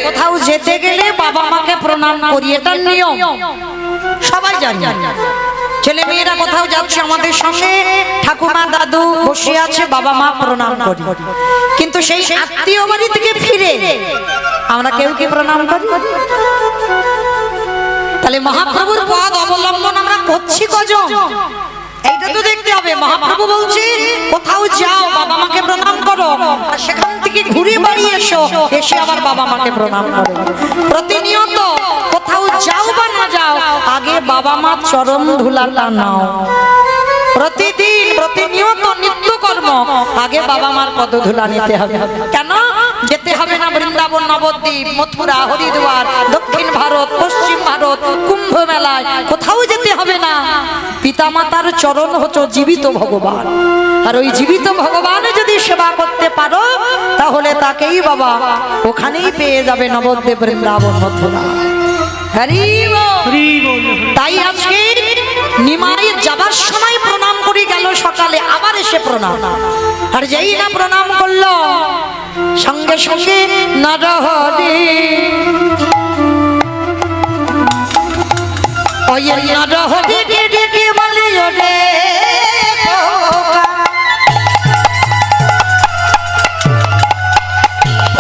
কোথাও যেতে গেলে বাবা মাকে প্রণাম করি, এটা নিয়ম, সবাই জানি। ছেলে মেয়েরা কোথাও যাচ্ছে আমাদের সঙ্গে, ঠাকুমা দাদু বসে আছে, বাবা মা প্রণাম করি। কিন্তু সেই আত্মীয় বাড়ি থেকে ফিরে আমরা কেউ কি প্রণাম করি? তাহলে মহাপ্রভুর পদ অবলম্বন আমরা করছি কজন? এইটা তো দেখতে হবে। মহাপ্রভু বলছে কোথাও যাও বাবা মাকে প্রণাম করো, আর সেখান থেকে ঘুরে বাড়ি এসো, এসে আবার বাবা মাকে প্রণাম করো। প্রতিনিয়ত কোথাও যাও বা না যাও, আগে বাবা মা চরণ ধুলাটা নাও। প্রতিদিন প্রতিনিয়ত নিত্য কর্ম আগে বাবা মার পদ ধুলা নিতে হবে। কেন যেতে হবে না বৃন্দাবন, নবদ্বীপ, মথুরা, হরিদ্বার, দক্ষিণ ভারত, পশ্চিম ভারত, কুম্ভ মেলায়, কোথাও যেতে হবে না। পিতা মাতার চরণ হচ্ছে জীবিত ভগবান, আর ওই জীবিত ভগবানে যদি সেবা করতে পারো তাহলে তাকেই বাবা ওখানেই পেয়ে যাবে, নবদ্বীপ, বৃন্দাবন, মথুরা। হরি বল। তাই আজকে নিমাই যাবার সময় প্রণাম করে গেল সকালে, আবার এসে প্রণাম, আর যেই না প্রণাম করলো সঙ্গে সঙ্গে নরহরি ওই নরহরি ডেকে বলে ওরে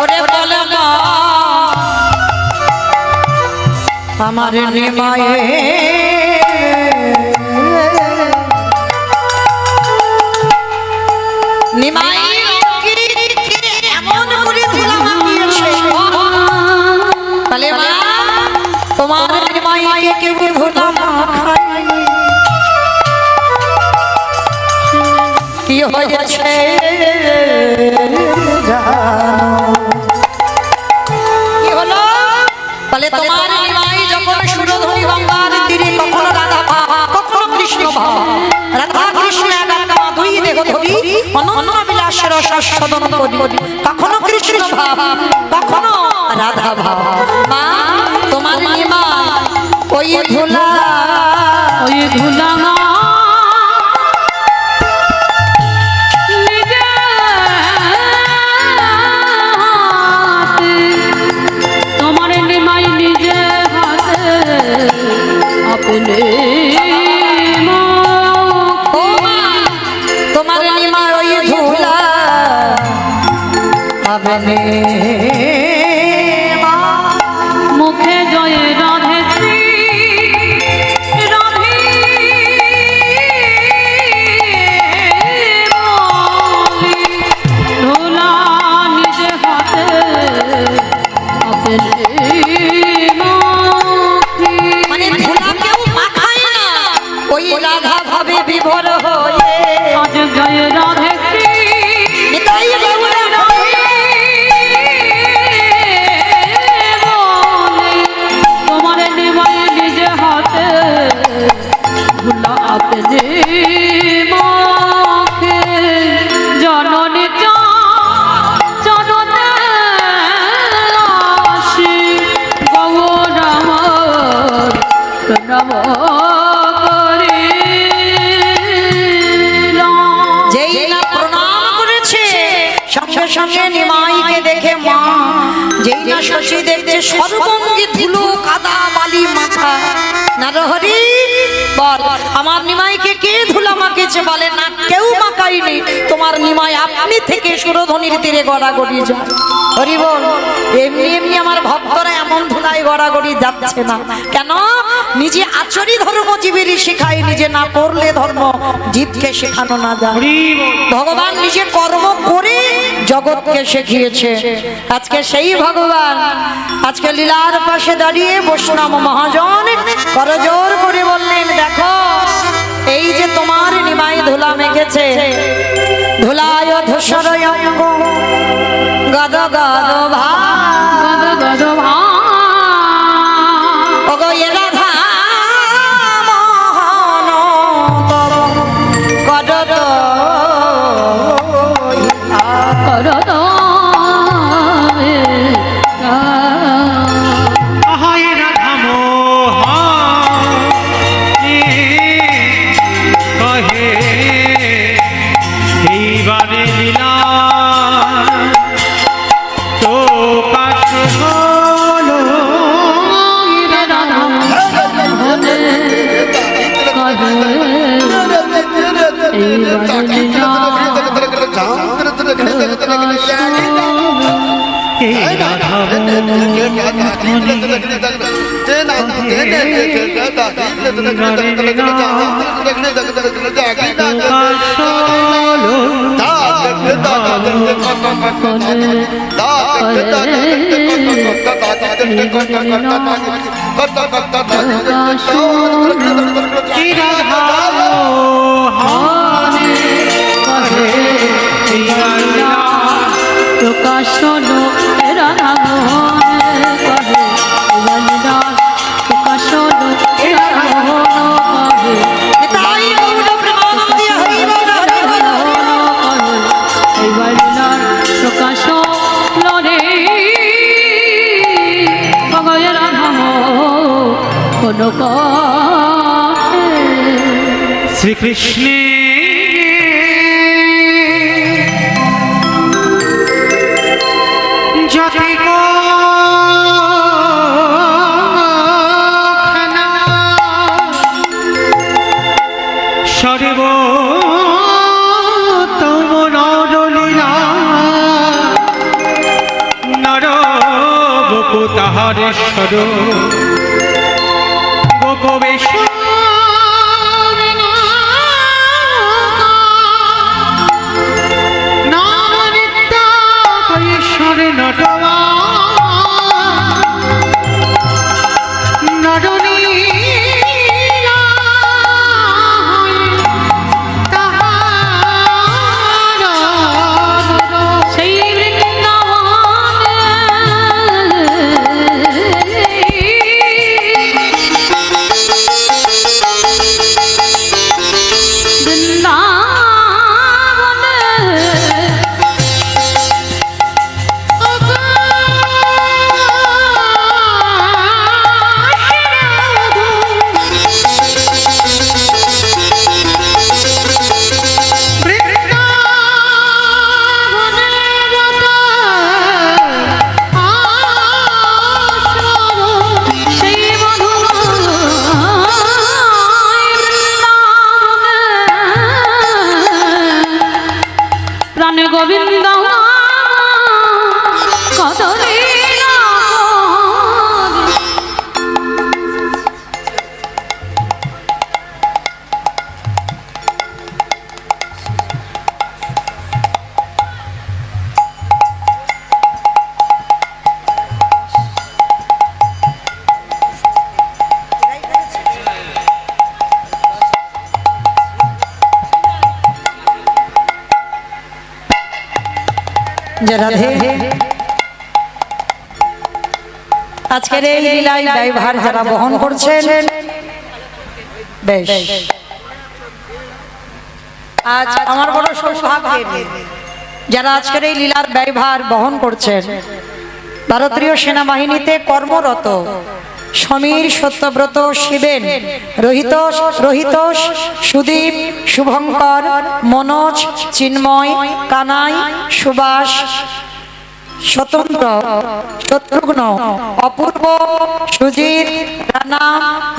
ওরে বলে মা আমার নিমায়ে নিমাই এমন করে ধুলা মাখিয়েছে, তাহলে মা তোমার নিমাইকে কেউ ধুলা মাখায় কি হয়েছে কি হলো? তাহলে তোমার নিমাই যখন সুরধনী গঙ্গার তীরে কখনো রাধা ভাব, কখনো কৃষ্ণ ভাব, রাধা কৃষ্ণ একাত্মা দুই দেহ ধরি অনন্য বিলাসের সদন করি, কখনো কৃষ্ণ ভাব, কখনো রাধা ভাব। মা তোমার নিমাই ওই ধুলা তোমার নিমাই নিজে হাতে আপনি তোমার নিমাই ওই ধুলা আপনি মুখে জয় রাধে শ্রী রাধে ধুলা নিজে হাতে আপনি মানে ধুলা কেউ মাখায় না, ওই রাধা ভাবে বিভোর হয়ে আজ জয় রাধে শ্রী নিতাই গৌর তোমার নিমাই নিজে হাতে ধুলা আপনি মুখে জননী চরণে আসি গৌর আমার প্রণাম যেই না প্রণাম করেছে সঙ্গে সঙ্গে নিমাইকে দেখে মা, যেই না শশী দেখছে সর্বঙ্গে ধুলো কাদা বালি মাথা, নরহরি বল আমার নিমাইকে কে ধুলা মাখেছে? বলে না কেউ মাখাইনি, তোমার নিমাই আপনি থেকে সুরধনির তীরে গড়াগড়ি যায়। হরি বল। এমনি এমনি আমার ভক্তরা এমন ধুলায় গড়াগড়ি যাচ্ছে না, কেন? নিজে আচরি ধর্ম জীবেরই শেখায়, নিজে না করলে ধর্ম জীবকে শেখানো না যায়। ভগবান নিজে কর্ম করে জগৎকে শিখিয়েছে। আজকে সেই ভগবান আজকে লীলার পাশে দাঁড়িয়ে বৈষ্ণব মহাজন করজোর করে বললেন, দেখো এই যে তোমার নিমাই ধুলা মেখেছে, ধুলায় ধূসরয় অঙ্গ গদ গদ ভা গদ ভা ওগো এ রাধা মোহন তব করত করত এইবারে লীলা তো প্রকাশন রাধা মোহন কহে প্রকাশন রাধা মোহন কহে নিতাই গৌর প্রেমানন্দে হরি বল হরি বল। প্রকাশ রে কগয় রাধা মোহন কহে শ্রীকৃষ্ণে যতি খানা সর্বোত্তম নরলীলা নর গোপু তাহারেশ্বর গোপবেশ নটবা নরনীলা তাহার সেই বৃন্দাবনে গোবিন্দ কত লীলা যে রাধে আজকের এই লীলায় দায়ভার যারা বহন করছেন বেশ আজ আমার বড় সৌভাগ্য যারা আজকের এই লীলার দায়ভার বহন করছেন ভারতীয় সেনাবাহিনীতে কর্মরত সমীর সত্যব্রত শিবেন রোহিতোষ সুদীপ শুভঙ্কর মনোজ চিন্ময় কানাই সুভাষ স্বতন্ত্র শত্রুঘ্ন অপূর্ব সুজিত রানা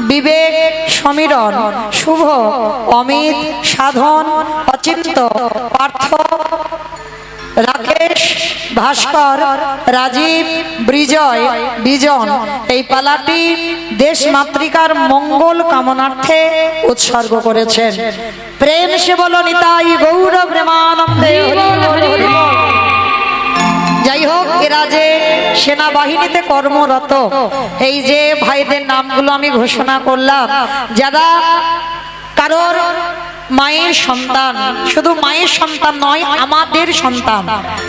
বিবেক সমীরণ শুভ অমিত সাধন অচিন্ত পার্থ রাকেশ ভাস্কর রাজীব বিজয় বিজন এই পালাটি দেশ মাতৃকার মঙ্গল কামনার্থে উৎসর্গ করেছেন। প্রেম সে বলো নিতাই গৌর প্রেমানন্দে হরি বল হরি বল। যাই হোক এরা যে সেনাবাহিনীতে কর্মরত এই যে ভাইদের নামগুলো আমি ঘোষণা করলাম যারা কারোর মায়ের সন্তান, শুধু মায়ের সন্তান নয় আমাদের সন্তান,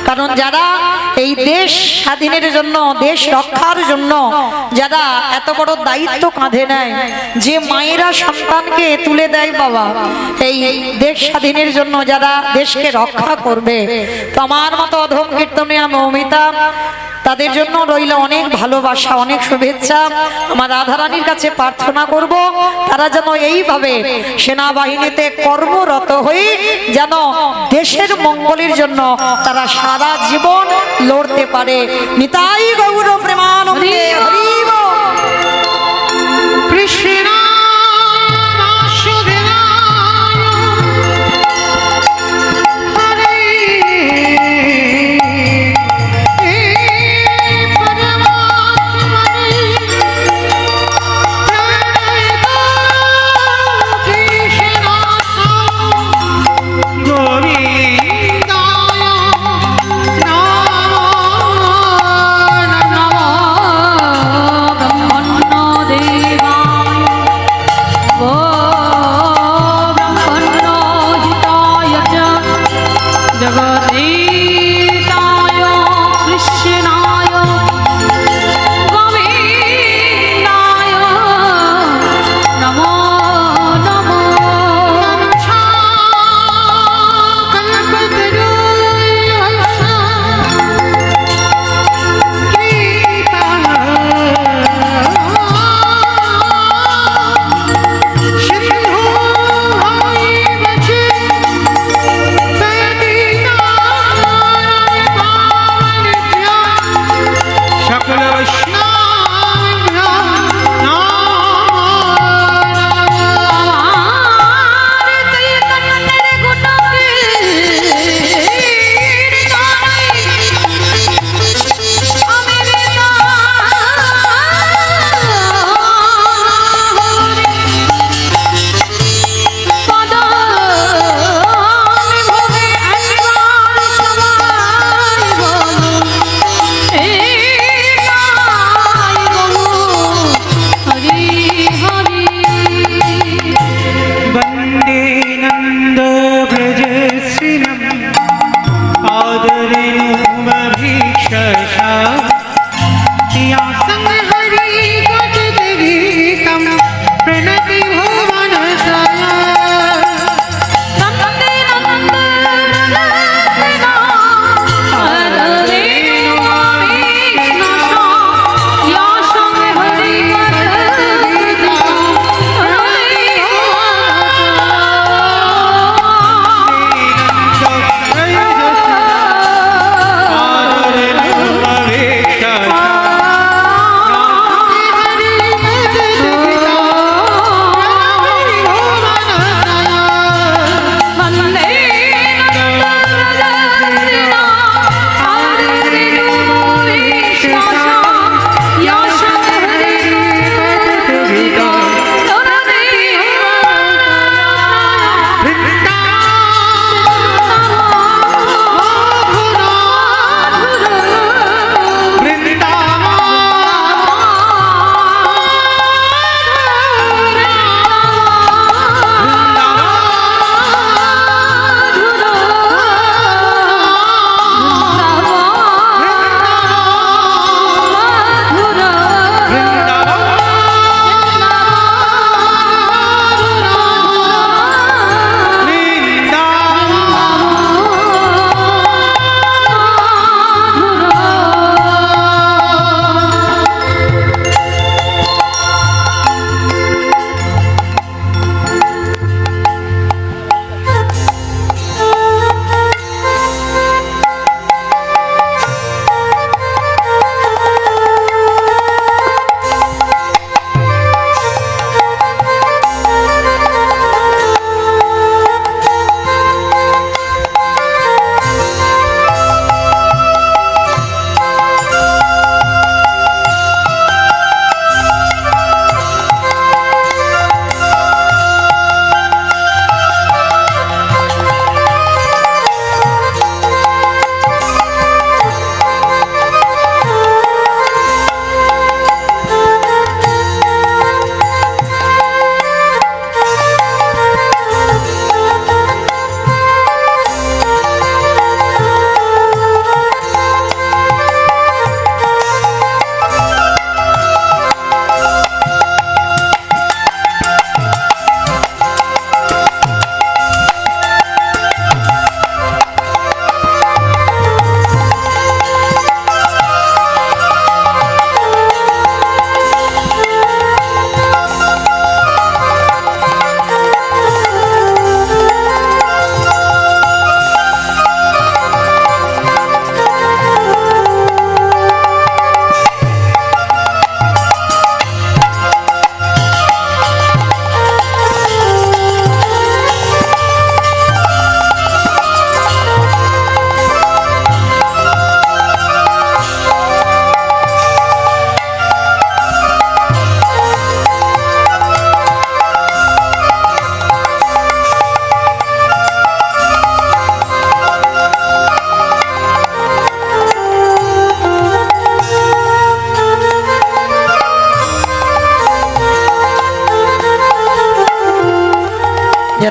কারণ যারা এই দেশ স্বাধীনের জন্য দেশ রক্ষার জন্য যারা এত বড় দায়িত্ব কাঁধে নেয়, যে মায়েরা সন্তানকে তুলে দেয় বাবা এই দেশ স্বাধীনের জন্য যারা দেশকে রক্ষা করবে, তো আমার মতো অধম কীর্তনিয়া মৌমিতা তাদের জন্য রইল অনেক ভালোবাসা অনেক শুভেচ্ছা। আমার রাধারানীর কাছে প্রার্থনা করব তারা যেন এইভাবে সেনাবাহিনীতে কর্মরত হয়ে যেন দেশের মঙ্গলের জন্য তারা সারা জীবন লড়তে পারে। নিতাই গৌর প্রেমানন্দে হরি বল। কৃষ্ণ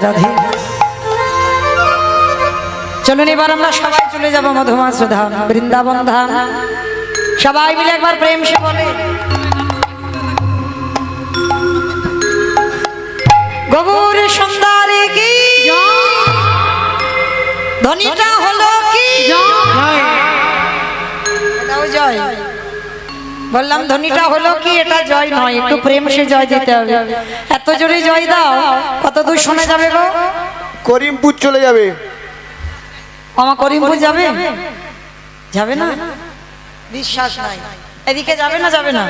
রাধে। চলুন এবার আমরা সবাই চলে যাব মধুমাস ধাম, বৃন্দাবন ধাম। সবাই মিলে একবার প্রেম সে বলে গৌর সুন্দরী কি ধ্বনিটা হলো কি এটাও জয়। বললাম ধ্বনিটা হলো কি, এটা জয় নয়, একটু প্রেম সে জয় দিতে হবে। এত জোরে জয় দাও, কত দূর শোনা যাবে গো? করিমপুর চলে যাবে। আমার করিমপুর যাবে? যাবে না, বিশ্বাস নাই। এদিকে যাবে না? যাবে না,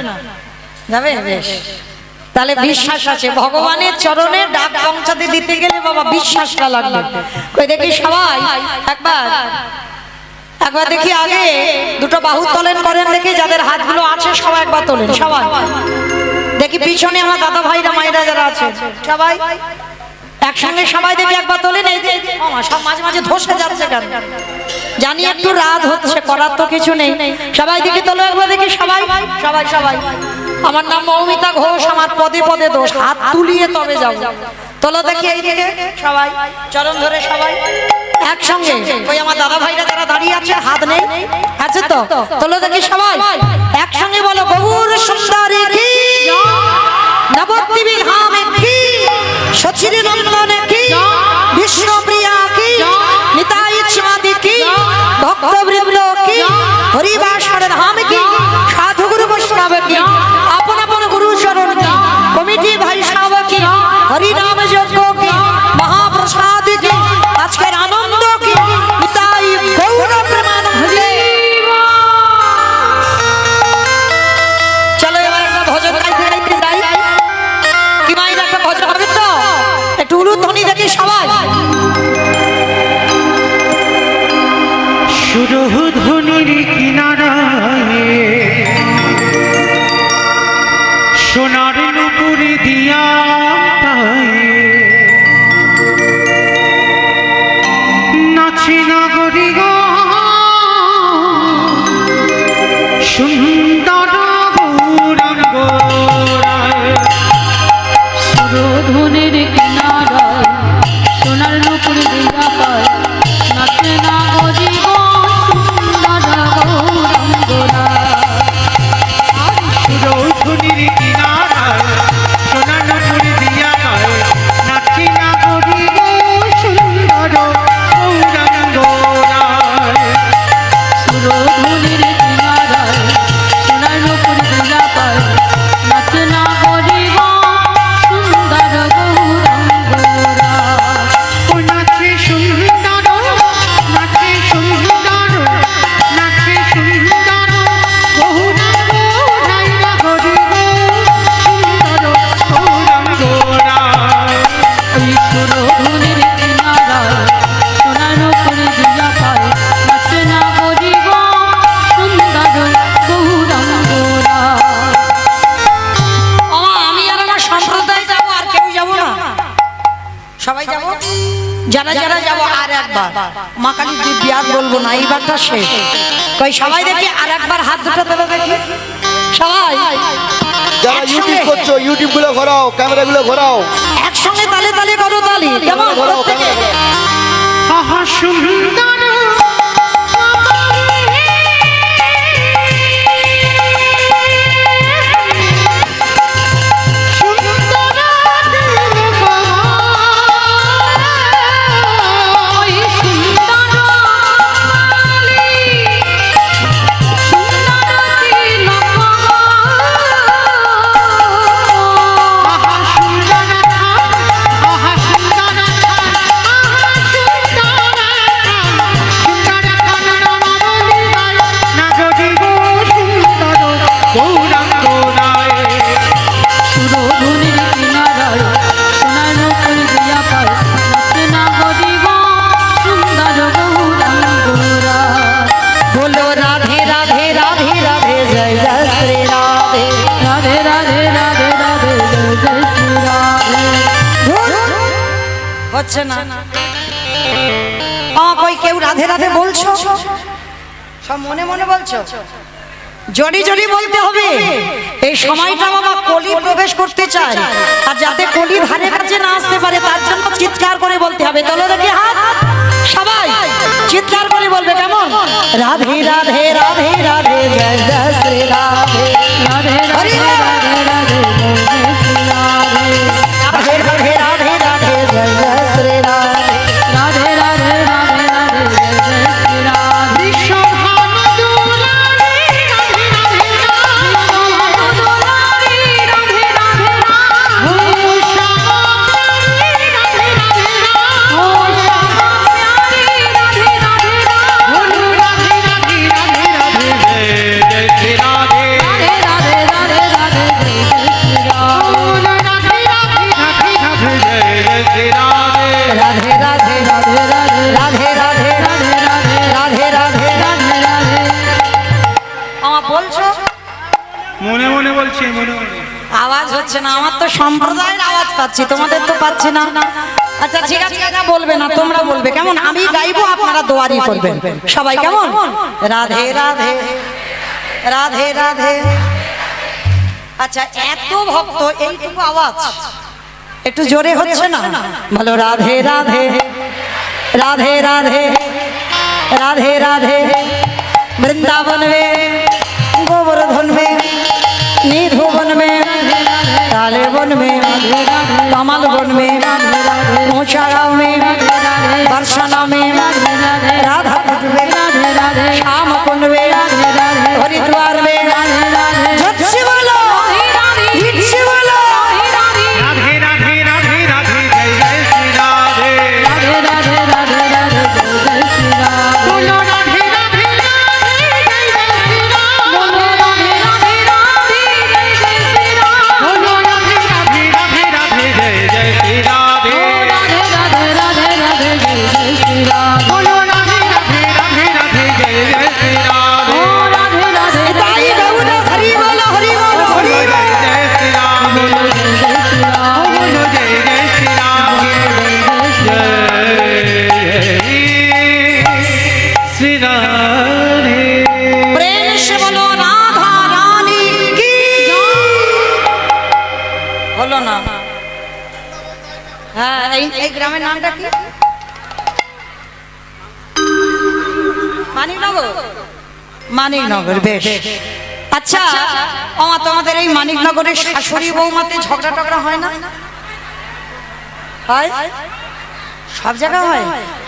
যাবে। বেশ, তাহলে বিশ্বাস আছে। ভগবানের চরণে ডাক পৌঁছাতে দিতে গেলে বাবা বিশ্বাসটা লাগবে। কই দেখি সবাই একবার একবার দেখি, আগে দুটো বাহু তোলেন করেন দেখি, যাদের হাতগুলো আছে সবাই একবার তোলেন। সবাই দেখি, পিছনে আমার দাদা ভাইরা মায়েরা যারা আছে সবাই একসঙ্গে সবাই দেখি একবার তোলেন। এই যে সব মাঝে মাঝে ধসে যাচ্ছে কেন জানি, একটু রাত হচ্ছে, করার তো কিছু নেই। সবাই দেখি তোলো একবার দেখি, সবাই সবাই সবাই। আমার নাম মৌমিতা ঘোষ, আমার পদে পদে দোষ, হাত তুলিয়ে তবে যাও। তোলো দেখি এইদিকে সবাই, চরণ ধরে সবাই একসঙ্গে। ওই আমার দাদা ভাইরা যারা দাঁড়িয়ে আছে হাত নেই, আছে তো? তোলো দেখি সবাই একসঙ্গে বলো গৌর সুন্দরী কি, নবদ্বীপী ধামে কি, সচির নন্দনে কি, বিষ্ণুপ্রিয়া কি, নিতাই চিমাদি কি, ভক্তবৃন্দ কি, হরিবাসর ধাম কি, সাধু গুরু বৈষ্ণব কি, আপন আপন গুরু চরণ কি, কমিটি ভাই সাব কি, হরিনাম যজ্ঞ কি, মহাপ্রসাদ কি, আজকের আনন্দ কি, নিতাই গৌর প্রেমানন্দে। চলো এবার একটা ভজন গাইতে গাইতে যাই। কি মাইর একটা ভজন হবে তো? একটু উলুধ্বনি দেখি সবাই। সুরধুনির কিনারায় সোনার নুপুর দিয়া নাচে নাগরি গো সুন্দর গৌরাঙ্গ রায়। সুরধুনির কিনারায় সোনার নুপুর দিয়া পায়, নাচে না গরিব সুন্দর গৌরাঙ্গরা। সুরধুনির কিনারায় সোনার নুপুর দিয়া পায়, নাচে নাগরি গো সুন্দর গৌরাঙ্গ রায়। সুরধুনির কিনারায় সোনার নুপুর দিয়া পায়, নাচে না গরিব সুন্দর গৌরাঙ্গরা। ও নাচে সুন্দর, নাচে সুন্দর, নাচে সুন্দর গৌরাঙ্গ রায় গরি গো সুন্দর গৌরাঙ্গ রায়। ওই সুরধুনির কিনারায় সোনার নুপুর দিয়া পায়, নাচে না গরিব সুন্দর গৌরাঙ্গরা। আমি আর আমার সম্প্রদায় যাব, আর কেউ যাব না? সবাই যাব? যারা যারা যাব আর একবার মা কালীর দিব্যি আর বলবো না, এইবারটা শেষ। কই সবাই দেখি আর একবার হাত দুটো তোলো দেখি সবাই যারা ইউটিউব করছো, ইউটিউব গুলো ঘোরাও, ক্যামেরা গুলো ঘোরাও, একসঙ্গে তালে তালে করো তালি। কেমন ঘোরাও, ক্যামেরা ঘোরাও। আহা সুন্দর ওই সুন্দর মালি সুন্দর তিলক, আহা সুন্দর, আহা সুন্দর, আহা সুন্দর, হচ্ছে না। কই কেউ রাধে রাধে বলছো? সব মনে মনে বলছো? জড়ি জড়ি বলতে হবে। এই সময়টা বাবা কলি প্রবেশ করতে চায়, আর যাতে কলি ধারে কাছে না আসতে পারে তার জন্য চিৎকার করে বলতে হবে। তোলো দেখি হাত, সবাই চিৎকার করে বলবে। কেমন? রাধে রাধে রাধে রাধে জয় জয় শ্রী রাধে রাধে রাধে রাধে রাধে রাধে রাধে রাধে রাধে জয় জয় শ্রী রাধে রাধে রাধে রাধে রাধে জয় জয় শ্রী রাধে। বিশ্বভানু দুলারে রাধে রাধে দুলারি রাধে রাধে ও শ্যামাপ্রাণী রাধে রাধে ও শ্যামা প্যারি রাধে রাধে বলো রাধে রাধে রাধে রাধে জয় শ্রী রাধে রাধে রাধে রাধে রাধে জয় জয় শ্রী রাধে। বলো রাধে রাধে রাধে রাধে জয় শ্রী রাধে রাধে রাধে রাধে রাধে রাধে রাধে রাধে রাধে রাধে রাধে রাধে রাধে। আমার বলছো মনে মনে বলছি, মনে মনে। আওয়াজ হচ্ছে না। আমার তো সম্প্রদায়ের আওয়াজ পাচ্ছি, তোমাদের তো পাচ্ছি না। আচ্ছা ঠিক আছে, এটা বলবে না, তোমরা বলবে। কেমন? আমি গাইবো, আপনারা দোয়ারি করবেন সবাই। কেমন? রাধে রাধে রাধে রাধে। আচ্ছা, এত ভক্ত, এইটুকু আওয়াজ একটু জোরে হচ্ছে না? বলো রাধে রাধে রাধে রাধে রাধে রাধে। वृंदावन में गोवर्धन में निधुवन में काले वन में कमल वन में ऊंचा में बरसाना में राधा कुंज में श्याम कुंड में हरिद्वार में जब बोलो हिट बोलो राधे राधे राधे राधे जय जय श्री राधे राधे राधे राधे राधे जय जय श्री राधे। बोलो राधे राधे राधे जय जय श्री राधे बोलो राधे राधे राधे जय जय श्री राधे। बोलो राधे राधे राधे राधे जय जय श्री राधे राधे राधे राधे राधे जय जय श्री राधे। बोलो राधे राधे राधे राधे जय जय श्री राधे ओ राधे राधे ताई गौर हरि बोलो हरि बोलो हरि बोलो बोलो। जय जय श्री राम बोलो जय जय श्री राधे। बोलो जय जय श्री राम जय श्री राधे प्रेम से बोलो राधा रानी की बोलो ना। হ্যাঁ, এই গ্রামের নামটা কি? মানিকনগর। মানিকনগর, বেশ। আচ্ছা তোমাদের এই মানিকনগরের শাশুড়ি বৌমাতে ঝগড়া টগড়া হয় না? হয়? সব জায়গায় হয়,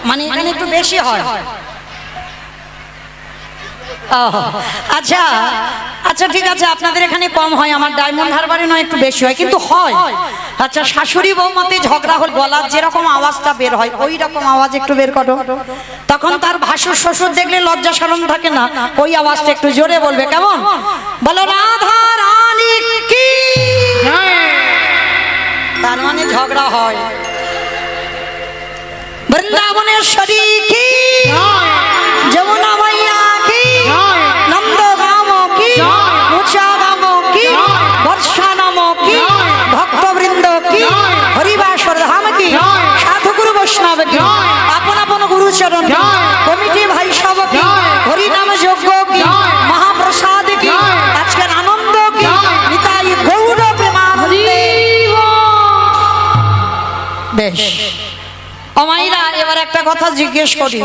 মানে এখানে একটু বেশি হয়। আচ্ছা আচ্ছা ঠিক আছে, আপনাদের এখানে কম হয়, আমার ডায়মন্ড হারবারে নয় একটু বেশি হয়, কিন্তু হয়। আচ্ছা, শাশুড়ি বৌমাতে ঝগড়া হল, গলার যেরকম আওয়াজটা বের হয় ওই রকম আওয়াজ একটু বের করো। তখন তার ভাসুর শ্বশুর দেখলে লজ্জা শরম থাকে না, ওই আওয়াজটা একটু জোরে বলবে। কেমন? বলো রাধা রানী কি। তার মানে ঝগড়া হয়। বৃন্দাবনেশ্বরী কি, যমুনা মাইয়া কি, নন্দগাম কি, মুচাগাম কি, বর্ষানাম কি, ভক্তবৃন্দ কি, হরিবাসর ধাম কি, সাধুগুরু বৈষ্ণব কি, আপন আপন গুরুচরণ কি, কমিটি ভাই সব কি, হরিনাম যজ্ঞ কি, মহাপ্রসাদ কি, আজকের আনন্দ কি, নিতাই গৌর প্রেমানন্দে। বেশ অমাইরা, এবার একটা কথা জিজ্ঞেস করি,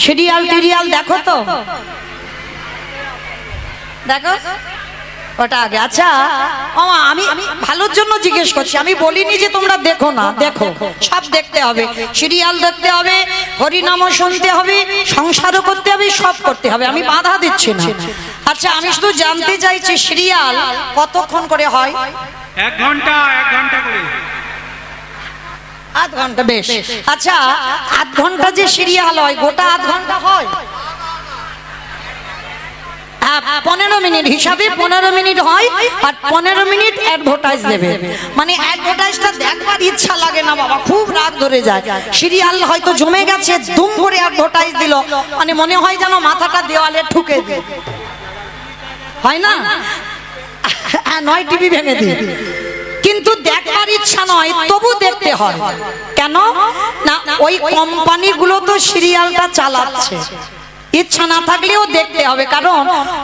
সিরিয়াল টিরিয়াল দেখো তো? দেখো ওটা আগে। আচ্ছা আমি ভালোর জন্য জিজ্ঞেস করছি, আমি বলিনি যে তোমরা দেখো না, দেখো, সব দেখতে হবে। সিরিয়াল দেখতে হবে, হরিনামও শুনতে হবে, সংসারও করতে হবে, সব করতে হবে, আমি বাধা দিচ্ছি না। আচ্ছা আমি শুধু জানতে চাইছি সিরিয়াল কতক্ষণ করে হয়? 1 ঘন্টা 1 ঘন্টা করে। আধ ঘন্টা, বেশ। আচ্ছা আধ ঘন্টা যে সিরিয়াল হয়, গোটা আধ ঘন্টা হয়? 15 মিনিট হিসাবে 15 মিনিট হয়, আর 15 মিনিট অ্যাডভার্টাইজ দেবে। মানে অ্যাডভার্টাইজটা দেখবার ইচ্ছা লাগে না বাবা, খুব রাগ ধরে যায়। সিরিয়াল হয়তো জমে গেছে, দুম করে অ্যাডভার্টাইজ দিল, মানে মনে হয় যেন মাথাটা দেওয়ালে ঠুকে দিই, হয় না? নয় টিভি ভেঙে দিই, কিন্তু দেখবার ইচ্ছা নয়, তবু দেখতে হয়। কেন না? ওই কোম্পানিগুলো তো সিরিয়ালটা চালাচ্ছে, ইচ্ছা না থাকলেও দেখতে হবে, কারণ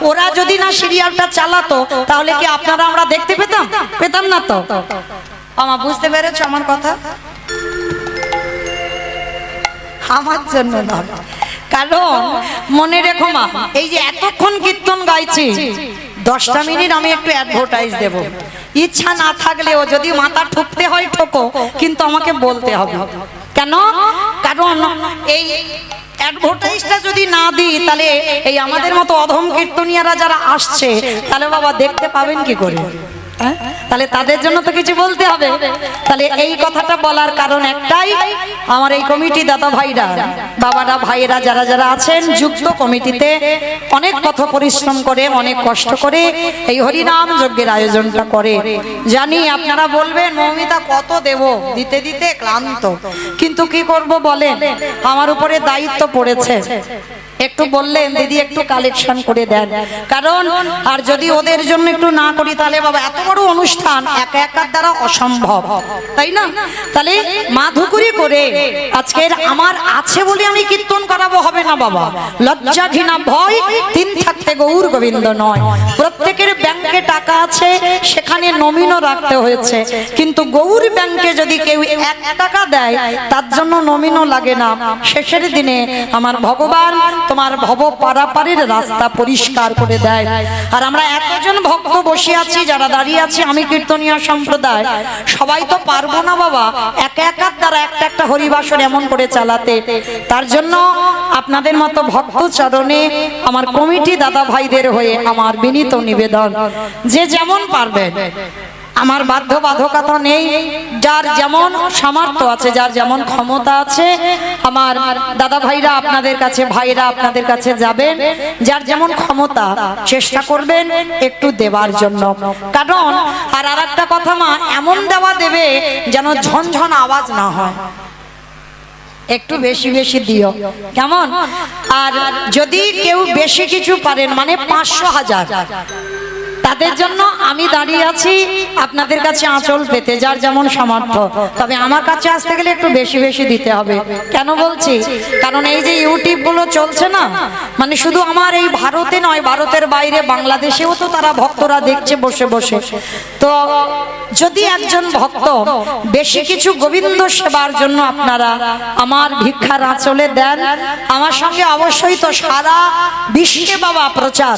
ওরা যদি না সিরিয়ালটা চালাতো তাহলে কি আপনারা আমরা দেখতে পেতাম? পেতাম না তো। আমার বুঝতে পেরেছো আমার কথা? আমার জন্য নয়, কারণ মনে রেখো মা, এই যে এতক্ষণ কীর্তন গাইছি 10টা মিনিট আমি একটু অ্যাডভার্টাইজ দেব। ইচ্ছা না থাকলেও যদি মাথা ঠুকতে হয় ঠোকো, কিন্তু আমাকে বলতে হবে। কেন? কারণ এই অ্যাডভার্টাইজটা যদি না দিই তাহলে এই আমাদের মতো অধম কীর্তনিয়ারা যারা আসছে তাহলে বাবা দেখতে পাবেন কি করে? হ্যাঁ? তাহলে তাদের জন্য তো কিছু বলতে হবে। তাহলে এই কথাটা বলার কারণ একটাই, আমার এই কমিটি দাদা ভাইরা, বাবারা, ভাইয়েরা যারা যারা আছেন যুক্ত কমিটিতে অনেক কত পরিশ্রম করে, অনেক কষ্ট করে এই হরিনাম যজ্ঞের আয়োজনটা করে। জানি আপনারা বলবেন মৌমিতা কত দেব, দিতে দিতে ক্লান্ত, কিন্তু কি করব বলেন, আমার উপরে দায়িত্ব পড়েছে। একটু বললেন দিদি একটু কালেকশন করে দেন, কারণ আর যদি ওদের জন্য একটু না করি তাহলে বাবা এত বড় অনুষ্ঠান একা একার দ্বারা অসম্ভব, তাই না? তাহলে মাধুকরি করে আজকের আমার আছে বলে আমি কীর্তন করাবো হবে না বাবা। লজ্জা ঘৃণা ভয় তিন থাকতে গৌর গোবিন্দ নয়। প্রত্যেকের ব্যাংকে টাকা আছে, সেখানে নমিনও রাখতে হয়েছে, কিন্তু গৌর ব্যাংকে যদি কেউ 1 টাকা দেয় তার জন্য নমিনও লাগে না। শেষের দিনে আমার ভগবান তোমার ভব পারাপারের রাস্তা পরিষ্কার করে দেয়। আর আমরা এতজন ভক্ত বসে আছি, যারা দাঁড়িয়ে আছি, আমি কীর্তনীয় সম্প্রদায়, সবাই তো পারবো না বাবা একা একার দ্বারা একটা একটা হরিবাসর এমন করে চালাতে। তার জন্য আপনাদের মতো ভক্ত চরণে আমার কমিটি দাদা ভাইদের হয়ে আমার বিনীত নিবেদন, যে যেমন পারবেন, আমার বাধ্যবাধকতা নেই, যার যেমন সামর্থ্য আছে, যার যেমন ক্ষমতা আছে, আমার দাদা ভাইরা আপনাদের কাছে, ভাইরা আপনাদের কাছে যাবেন, যার যেমন ক্ষমতা চেষ্টা করবেন একটু দেওয়ার জন্য। কারণ আর একটা কথা মা, এমন দেওয়া দেবে যেন ঝনঝন আওয়াজ না হয়, একটু বেশি বেশি দিও, কেমন? আর যদি কেউ বেশি কিছু পারেন, মানে 500 1000, তাদের জন্য আমি দাঁড়িয়ে আছি আপনাদের কাছে আঁচল পেতে, যার যেমন সামর্থ্য। তবে আমার কাছে আসতে গেলে একটু বেশি বেশি দিতে হবে। কেন বলছি? কারণ এই যে ইউটিউব গুলো চলছে না, মানে শুধু আমার এই ভারতে নয়, ভারতের বাইরে বাংলাদেশেও তো তারা ভক্তরা দেখছে বসে বসে। তো যদি একজন ভক্ত বেশি কিছু গোবিন্দ সেবার জন্য আপনারা আমার ভিক্ষার আঁচলে দেন, আমার সঙ্গে অবশ্যই তো সারা বিশ্বে বাবা প্রচার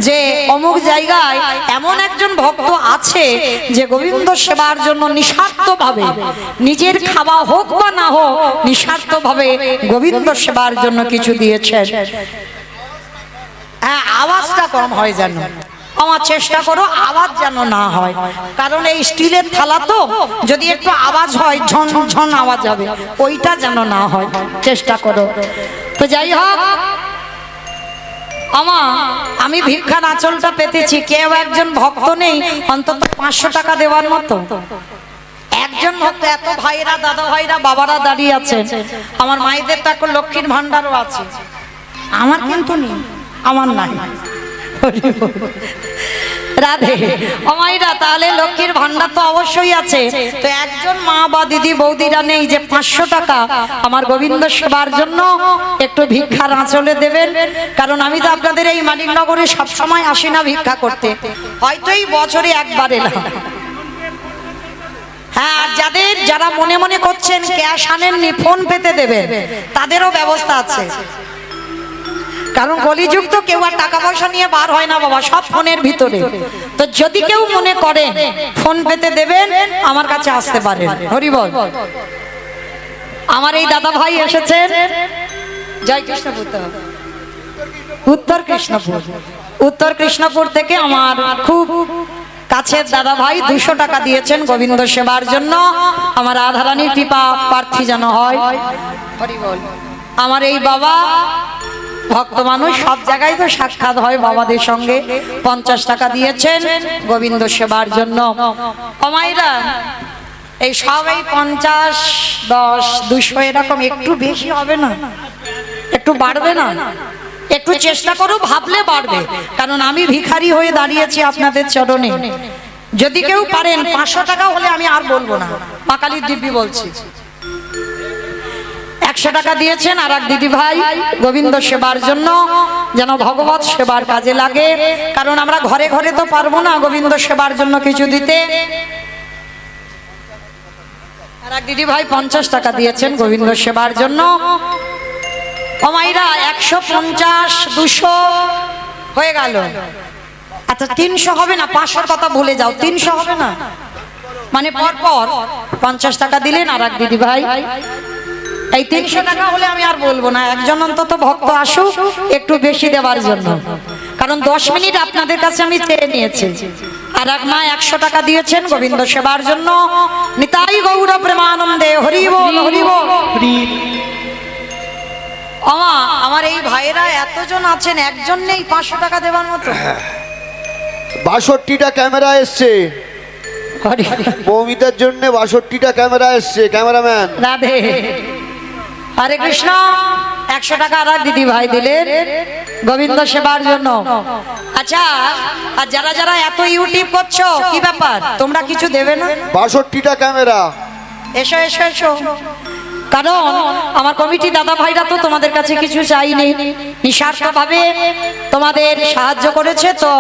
যে অমুক জায়গায় এমন একজন ভক্ত আছে যে গোবিন্দ সেবার জন্য নিঃস্বার্থভাবে, নিজের খাওয়া হোক বা না হোক, নিঃস্বার্থভাবে গোবিন্দ সেবার জন্য কিছু দিয়েছেন। হ্যাঁ, আওয়াজটা কম হয় যেন, আমার চেষ্টা করো আওয়াজ যেন না হয়, কারণ এই স্টিলের থালা তো, যদি একটু আওয়াজ হয় ঝন ঝন আওয়াজ হবে, ওইটা যেন না হয়, চেষ্টা করো। তো যাই হোক, আমি ভিক্ষার আঁচলটা পেতেছি, কেউ একজন ভক্ত নেই অন্তত 500 টাকা দেওয়ার মতো? একজন ভক্ত, এত ভাইরা, দাদা ভাইরা, বাবারা দাঁড়িয়ে আছেন, আমার মায়েদের তো এখন লক্ষ্মীর ভান্ডারও আছে, আমার কিন্তু নেই, আমার নাই। রাধে অমাইরা, তাহলে লক্ষ্মীর ভান্ডার তো অবশ্যই আছে। তো একজন মা বা দিদি বৌদিরা নেই যে 500 টাকা আমার গোবিন্দ সেবার জন্য একটু ভিক্ষার আঁচলে দেবেন? কারণ আমি তো আপনাদের এই মানিকনগরে সবসময় আসি না ভিক্ষা করতে, হয়তো এই বছরে একবার এলাম। হ্যাঁ, আর যারা মনে মনে করছেন ক্যাশ আনেননি, ফোন পেতে দেবেন, তাদেরও ব্যবস্থা আছে। কারণ কলিযুগ তো, কেউ আর টাকা পয়সা নিয়ে বার হয় না বাবা, সব ফোনের ভিতরে। তো যদি কেউ মনে করেন ফোন পেতে দেবেন, আমার কাছে আসতে পারেন। হরি বল। আমার এই দাদা ভাই এসেছেন জয় কৃষ্ণপুর, উত্তর কৃষ্ণপুর, উত্তর কৃষ্ণপুর থেকে আমার খুব কাছের দাদা ভাই 200 টাকা দিয়েছেন গোবিন্দ সেবার জন্য। আমার রাধারানীর কৃপা প্রার্থী যেন হয়। হরি বল। আমার এই বাবা ভক্ত মানুষ, সব জায়গায় তো সাক্ষাৎ হয় বাবাদের সঙ্গে, 50 টাকা দিয়েছেন গোবিন্দ সেবার জন্য। অমাইরা, এই সব এই 50, 10, 200 এরকম একটু বেশি হবে না? একটু বাড়বে না? একটু চেষ্টা করো, ভাবলে বাড়বে। কারণ আমি ভিখারি হয়ে দাঁড়িয়েছি আপনাদের চরণে। যদি কেউ পারেন 500 টাকা হলে আমি আর বলবো না, মা কালীর দিব্যি বলছি। 100 টাকা দিয়েছেন আর এক দিদি ভাই গোবিন্দ সেবার জন্য, যেন ভগবত সেবার কাজে লাগে। কারণ আমরা ঘরে ঘরে তো পারবো না গোবিন্দ সেবার জন্য কিছু দিতে। আর এক দিদি ভাই 50 টাকা দিয়েছেন গোবিন্দ সেবার জন্য। ও মাইরা 150, 200 হয়ে গেল। আচ্ছা 300 হবে না? 500-র কথা ভুলে যাও, 300 হবে না? মানে পর পর 50 টাকা দিলেন আর এক দিদি ভাই। এই 300 টাকা হলে আমি আর বলবো না, একজন অন্তত ভক্ত আসুক একটু বেশি দেওয়ার জন্য। কারণ 10 মিনিট আপনাদের কাছে আমি চেয়ে নিয়েছি। আর এক মা 100 টাকা দিয়েছেন গোবিন্দ সেবার জন্য। নিতাই গৌর প্রেমানন্দে হরি বল হরি বল। আমার এই ভাইয়েরা এতজন আছেন, একজন নেই 500 টাকা দেওয়ার মতো? 62টা ক্যামেরা এসছে মৌমিতার জন্য, 62টা ক্যামেরা এসছে। ক্যামেরাম্যান রাধে হরে কৃষ্ণ। 100 টাকা আর দিদি ভাই দিলেন গোবিন্দ সেবার জন্য। আচ্ছা, আর যারা যারা এত ইউটিউব করছো কি ব্যাপার, তোমরা কিছু দেবে না? 62টা ক্যামেরা। এসো এসো এসো। কারণ আমার কমিটি দাদা ভাইরা তো তোমাদের কাছে কিছু চাইনি, নিঃস্বার্থভাবে তোমাদের সাহায্য করেছে। তো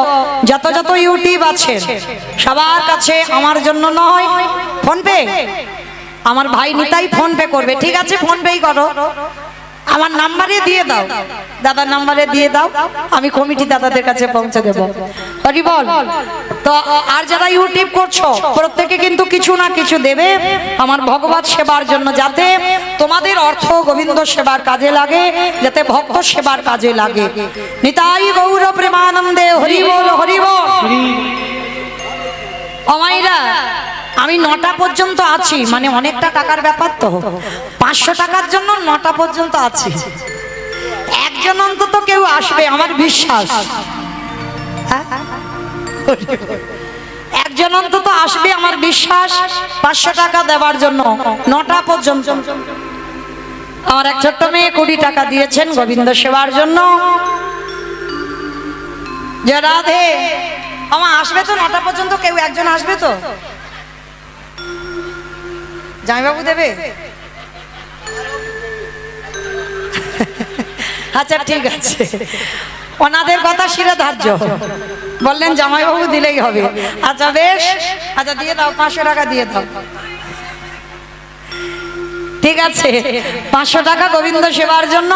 যত যত ইউটিউব আছে সবার কাছে আমার জন্য নয়, ফোন পে, আমার ভাই নিতাই ফোন পে করবে, ঠিক আছে? ফোন পেই করো, আমার নাম্বারে দিয়ে দাও, দাদার নাম্বারে দিয়ে দাও, আমি কমিটি দাদাদের কাছে পৌঁছে দেব। হরি বল। তো আর যারা ইউটিউব করছো প্রত্যেকে কিন্তু কিছু না কিছু দেবে আমার ভগবত সেবার জন্য, যাতে তোমাদের অর্থ গোবিন্দ সেবার কাজে লাগে, যাতে ভক্ত সেবার কাজে লাগে। নিতাই গৌর প্রেমানন্দে হরি বল হরি বল। অমাইরা আমি 9টা পর্যন্ত আছি, মানে অনেকটা টাকার ব্যাপার তো। 500 টাকার জন্য 9টা পর্যন্ত আছি। একজন অন্তত কেউ আসবে আমার বিশ্বাস, একজন অন্তত আসবে আমার বিশ্বাস 500 টাকা দেওয়ার জন্য 9টা পর্যন্ত। আমার এক ছোট্ট মেয়ে 20 টাকা দিয়েছেন গোবিন্দ সেবার জন্য। যে রাধে আমার আসবে তো 9টা পর্যন্ত, কেউ একজন আসবে তো? জামাইবাবু দেবে? আচ্ছা ঠিক আছে, ওনাদের কথা শিরে ধার্য, বললেন জামাইবাবু দিলেই হবে। আচ্ছা বেশ, আচ্ছা দিয়ে দাও, 500 টাকা দিয়ে দাও। ঠিক আছে, 500 টাকা গোবিন্দ সেবার জন্য।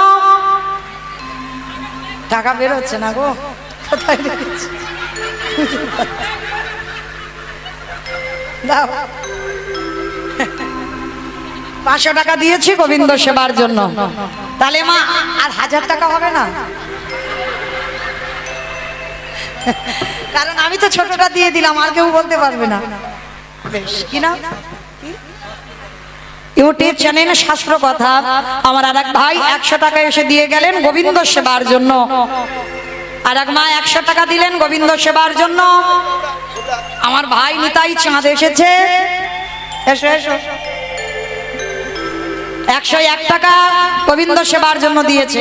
টাকা বের হচ্ছে না গো, কোথায় রেখেছি? দাও, 500 টাকা দিয়েছি গোবিন্দ সেবার জন্য। তাহলে মা আর 1000 টাকা হবে না? কারণ আমি তো ছোটটা দিয়ে দিলাম, আর কেউ বলতে পারবে না। বেশ, কি না ইউটিউব চ্যানেলে শাস্ত্র কথা। আমার আর এক ভাই 100 টাকা এসে দিয়ে গেলেন গোবিন্দ সেবার জন্য। আর এক মা 100 টাকা দিলেন গোবিন্দ সেবার জন্য। আমার ভাই নিতাই চাঁদ এসেছে, এসো এসো, 101 টাকা গোবিন্দ সেবার জন্য দিয়েছে।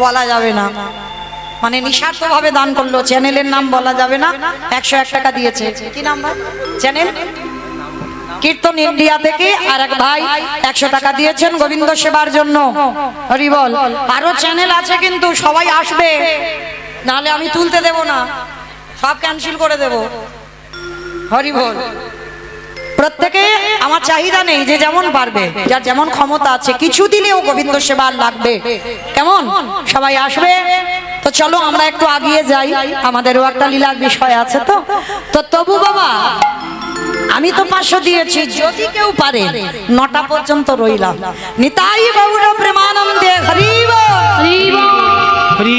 বলা যাবে না, মানে নিঃস্বার্থ ভাবে দান করলো, চ্যানেলের নাম বলা যাবে না। 101 টাকা দিয়েছে। কি নাম ভাই চ্যানেল? কীর্তন ইন্ডিয়া থেকে আর এক ভাই 100 টাকা দিয়েছেন গোবিন্দ সেবার জন্য। হরি বল। আরো চ্যানেল আছে কিন্তু সবাই আসবে, নাহলে আমি তুলতে দেব না, সব ক্যান্সেল করে দেব। হরি বল। প্রত্যেকে আমার চাহিদা নেই, যে যেমন পারবে, যার যেমন ক্ষমতা আছে, কিছু দিলেও গোবিন্দ সেবার লাগবে। কেমন? সবাই আসবে তো চলো আমরা একটু আগিয়ে যাই, আমাদেরও একটা লীলার বিষয় আছে। তো তবু বাবা আমি তো 500 দিয়েছি, যদি কেউ পারে 9টা পর্যন্ত রইলাম। নিতাই গৌর প্রেমানন্দে হরি বল হরি বল। হরি